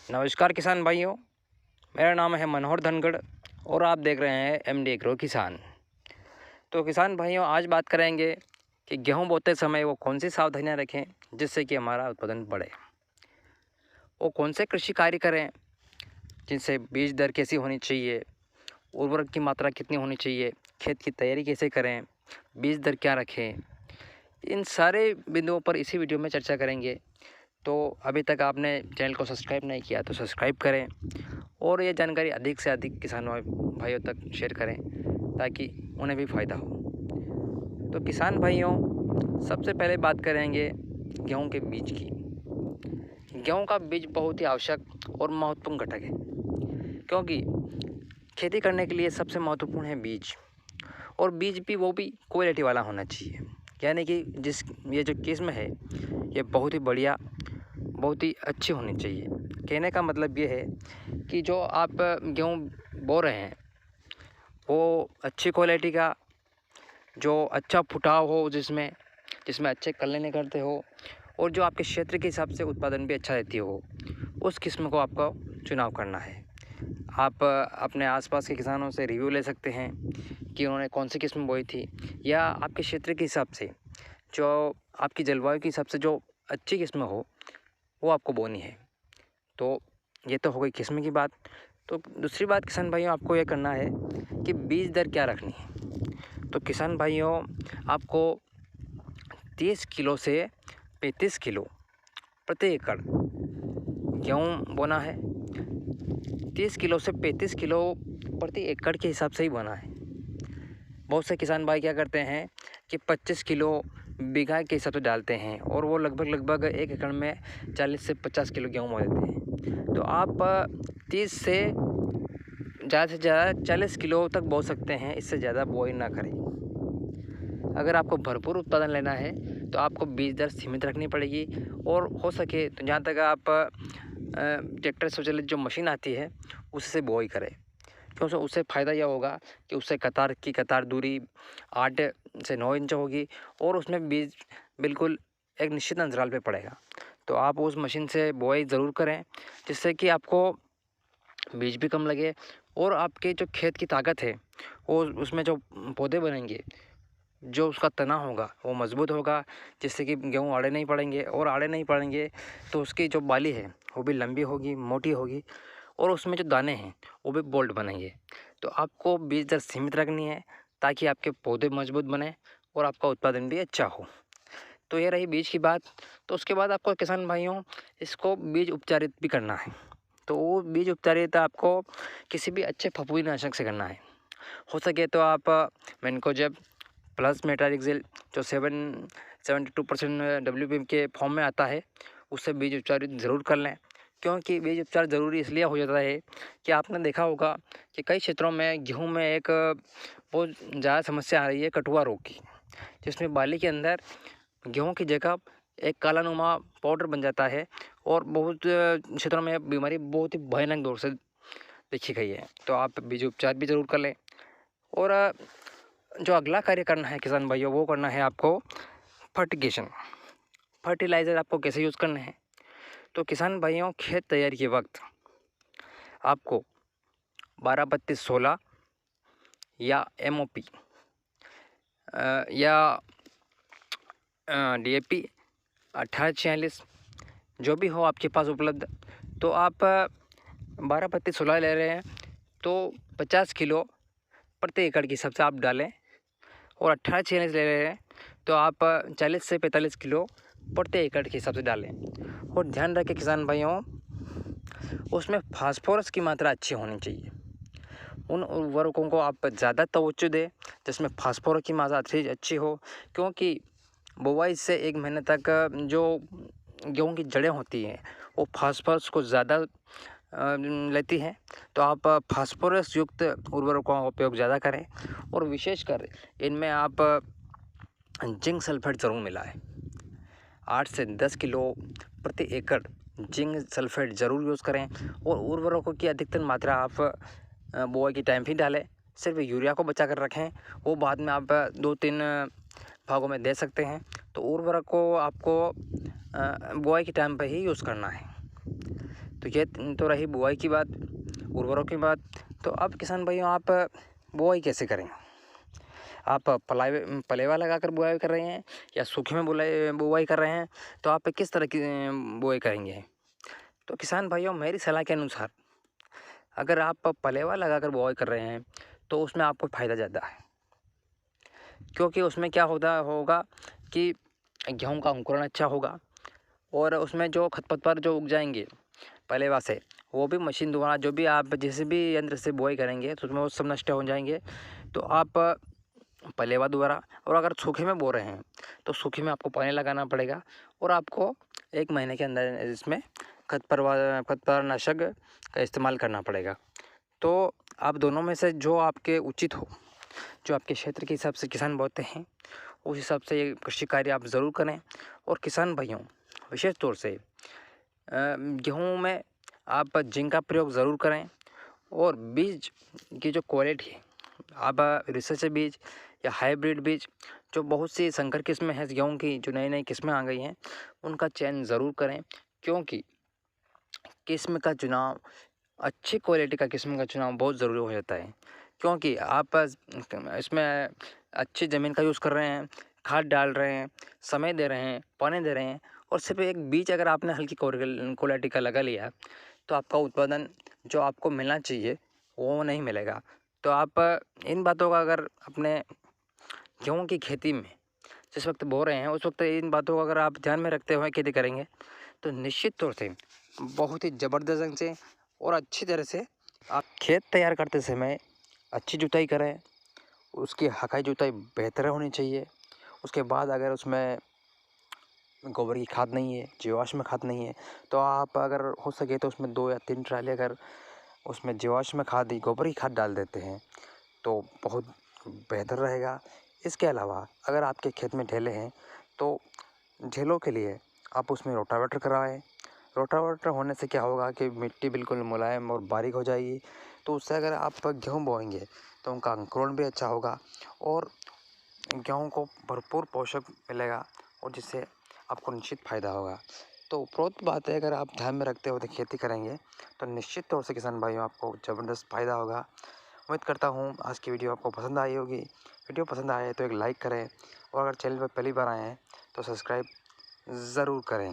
नमस्कार किसान भाइयों, मेरा नाम है मनोहर धनगढ़ और आप देख रहे हैं एमडी एग्रो किसान। तो किसान भाइयों, आज बात करेंगे कि गेहूं बोते समय वो कौन सी सावधानियां रखें जिससे कि हमारा उत्पादन बढ़े। वो कौन से कृषि कार्य करें जिनसे बीज दर कैसी होनी चाहिए, उर्वरक की मात्रा कितनी होनी चाहिए, खेत की तैयारी कैसे करें, बीज दर क्या रखें, इन सारे बिंदुओं पर इसी वीडियो में चर्चा करेंगे। तो अभी तक आपने चैनल को सब्सक्राइब नहीं किया तो सब्सक्राइब करें और ये जानकारी अधिक से अधिक किसानों भाइयों तक शेयर करें ताकि उन्हें भी फ़ायदा हो। तो किसान भाइयों, सबसे पहले बात करेंगे गेहूं के बीज की। गेहूं का बीज बहुत ही आवश्यक और महत्वपूर्ण घटक है, क्योंकि खेती करने के लिए सबसे महत्वपूर्ण है बीज। और बीज भी वो भी क्वालिटी वाला होना चाहिए, यानी कि ये जो किस्म है ये बहुत ही बढ़िया, बहुत ही अच्छी होनी चाहिए। कहने का मतलब ये है कि जो आप गेहूँ बो रहे हैं वो अच्छी क्वालिटी का, जो अच्छा फुटाव हो, जिसमें अच्छे कल्ले निकलते हो और जो आपके क्षेत्र के हिसाब से उत्पादन भी अच्छा देती हो, उस किस्म को आपको चुनाव करना है। आप अपने आसपास के किसानों से रिव्यू ले सकते हैं कि उन्होंने कौन सी किस्म बोई थी, या आपके क्षेत्र के हिसाब से, जो आपकी जलवायु के हिसाब से जो अच्छी किस्म हो वो आपको बोनी है। तो ये तो हो गई किस्म की बात। तो दूसरी बात किसान भाइयों, आपको ये करना है कि बीज दर क्या रखनी है। तो किसान भाइयों, आपको 30 किलो से 35 किलो प्रति एकड़ गेहूँ बोना है। 30 किलो से 35 किलो प्रति एकड़ के हिसाब से ही बोना है। बहुत से किसान भाई क्या करते हैं कि 25 किलो बीघा के हिसाब से डालते हैं और वो लगभग एक एकड़ में 40 से 50 किलो गेहूँ बो देते हैं। तो आप 30 से ज़्यादा 40 किलो तक बो सकते हैं, इससे ज़्यादा बोई ना करें। अगर आपको भरपूर उत्पादन लेना है तो आपको बीज दर सीमित रखनी पड़ेगी, और हो सके तो जहाँ तक आप ट्रैक्टर स्वचालित जो मशीन आती है उससे बोई करें, क्योंकि उससे फ़ायदा यह होगा कि उससे कतार दूरी 8 से 9 इंच होगी और उसमें बीज बिल्कुल एक निश्चित अंतराल पे पड़ेगा। तो आप उस मशीन से बोई ज़रूर करें, जिससे कि आपको बीज भी कम लगे और आपके जो खेत की ताकत है वो, उसमें जो पौधे बनेंगे, जो उसका तना होगा वो मजबूत होगा, जिससे कि गेहूँ आड़े नहीं पड़ेंगे, और आड़े नहीं पड़ेंगे तो उसकी जो बाली है वो भी लंबी होगी, मोटी होगी, और उसमें जो दाने हैं वो भी बोल्ड बनेंगे। तो आपको बीज दर सीमित रखनी है ताकि आपके पौधे मजबूत बने और आपका उत्पादन भी अच्छा हो। तो ये रही बीज की बात। तो उसके बाद आपको किसान भाइयों इसको बीज उपचारित भी करना है। तो वो बीज उपचारित आपको किसी भी अच्छे फफूंदीनाशक से करना है। हो सके तो आप मैनकोजेब प्लस मेटारिक्सिल जो 72% WPM के फॉर्म में आता है, उससे बीज उपचार ज़रूर कर लें। क्योंकि बीज उपचार ज़रूरी इसलिए हो जाता है कि आपने देखा होगा कि कई क्षेत्रों में गेहूं में एक बहुत ज़्यादा समस्या आ रही है कटुआ रोग की, जिसमें बाली के अंदर गेहूं की जगह एक कालानुमा पाउडर बन जाता है, और बहुत क्षेत्रों में बीमारी बहुत ही भयानक दौर से देखी गई है। तो आप बीज उपचार भी ज़रूर कर लें। और जो अगला कार्य करना है किसान भाइयों, वो करना है आपको फर्टिगेशन। फर्टिलाइज़र आपको कैसे यूज़ करने हैं। तो किसान भाइयों, खेत तैयारी के वक्त आपको 12-32-16 या MOP या DAP 18-46 जो भी हो आपके पास उपलब्ध, तो आप 12-32-16 ले रहे हैं तो 50 किलो प्रति एकड़ के हिसाब से आप डालें, और 18-46 ले रहे हैं तो आप 40 से 45 किलो प्रति एकड़ के हिसाब से डालें। और ध्यान रखें किसान भाइयों, उसमें फास्फोरस की मात्रा अच्छी होनी चाहिए। उन उर्वरकों को आप ज़्यादा तवज्जो दें जिसमें फास्फोरस की मात्रा अच्छी हो, क्योंकि बुवाई से 1 महीने तक जो गेहूं की जड़ें होती हैं वो फास्फोरस को ज़्यादा लेती हैं। तो आप फास्फोरस युक्त उर्वरकों का उपयोग ज़्यादा करें, और विशेषकर इनमें आप जिंक सल्फेट ज़रूर मिलाएं। 8 से 10 किलो प्रति एकड़ जिंक सल्फेट ज़रूर यूज़ करें, और उर्वरकों की अधिकतम मात्रा आप बुआई के टाइम ही डालें। सिर्फ यूरिया को बचा कर रखें, वो बाद में आप 2-3 भागों में दे सकते हैं। तो उर्वरक को आपको बुआई के टाइम पर ही यूज़ करना है। तो ये तो रही बुआई की बात, उर्वरकों की बात। तो अब किसान भाइयों आप बुआई कैसे करें? आप पलेवा लगाकर बुआई कर रहे हैं या सूखे में बुआई कर रहे हैं? तो आप किस तरह की बुआई करेंगे? तो किसान भाइयों मेरी सलाह के अनुसार अगर आप पलेवा लगाकर बुआई कर रहे हैं तो उसमें आपको फ़ायदा ज़्यादा है, क्योंकि उसमें क्या होगा कि गेहूं का अंकुरण अच्छा होगा और उसमें जो खरपतवार जो उग जाएंगे पलेवा से, वो भी मशीन द्वारा जो भी आप जिस भी यंत्र से बुआई करेंगे तो उसमें वो सब नष्ट हो जाएंगे। तो आप पलेवा द्वारा, और अगर सूखे में बो रहे हैं तो सूखे में आपको पानी लगाना पड़ेगा और आपको 1 महीने के अंदर इसमें खरपतवारनाशक का इस्तेमाल करना पड़ेगा। तो आप दोनों में से जो आपके उचित हो, जो आपके क्षेत्र के हिसाब से किसान बोते हैं, उस हिसाब से ये कृषि कार्य आप ज़रूर करें। और किसान भाइयों विशेष तौर से गेहूं में आप जिंक का प्रयोग ज़रूर करें। और बीज की जो क्वालिटी है, आप रिसर्च बीज या हाइब्रिड बीज, जो बहुत सी संकर किस्में हैं गेहूं की, जो नई नई किस्में आ गई हैं, उनका चयन ज़रूर करें। क्योंकि किस्म का चुनाव, अच्छी क्वालिटी का किस्म का चुनाव बहुत ज़रूरी हो जाता है। क्योंकि आप इसमें अच्छी ज़मीन का यूज़ कर रहे हैं, खाद डाल रहे हैं, समय दे रहे हैं, पानी दे रहे हैं, और सिर्फ एक बीज अगर आपने हल्की क्वालिटी का लगा लिया तो आपका उत्पादन जो आपको मिलना चाहिए वो नहीं मिलेगा। तो आप इन बातों का अगर अपने गेहूँ की खेती में जिस वक्त बो रहे हैं उस वक्त इन बातों को अगर आप ध्यान में रखते हुए खेती करेंगे तो निश्चित तौर से बहुत ही ज़बरदस्त ढंग से और अच्छी तरह से आप खेत तैयार करते समय अच्छी जुताई करें। उसकी हकाई जुताई बेहतर होनी चाहिए। उसके बाद अगर उसमें गोबर की खाद नहीं है, जीवाश्म खाद नहीं है, तो आप अगर हो सके तो उसमें 2 या 3 ट्राली अगर उसमें जीवाश्म खाद, गोबर की खाद डाल देते हैं तो बहुत बेहतर रहेगा। इसके अलावा अगर आपके खेत में ढेले हैं तो ढेलों के लिए आप उसमें रोटावेटर कराएं। रोटावेटर होने से क्या होगा कि मिट्टी बिल्कुल मुलायम और बारीक हो जाएगी। तो उससे अगर आप गेहूँ बोएंगे तो उनका अंकुरण भी अच्छा होगा और गेहूँ को भरपूर पोषक मिलेगा और जिससे आपको निश्चित फ़ायदा होगा। तो उपरोक्त बात है, अगर आप ध्यान में रखते हुए खेती करेंगे तो निश्चित तौर से किसान भाइयों आपको ज़बरदस्त फ़ायदा होगा। उम्मीद करता हूँ आज की वीडियो आपको पसंद आई होगी। वीडियो पसंद आए तो एक लाइक करें और अगर चैनल पर पहली बार आए हैं तो सब्सक्राइब ज़रूर करें।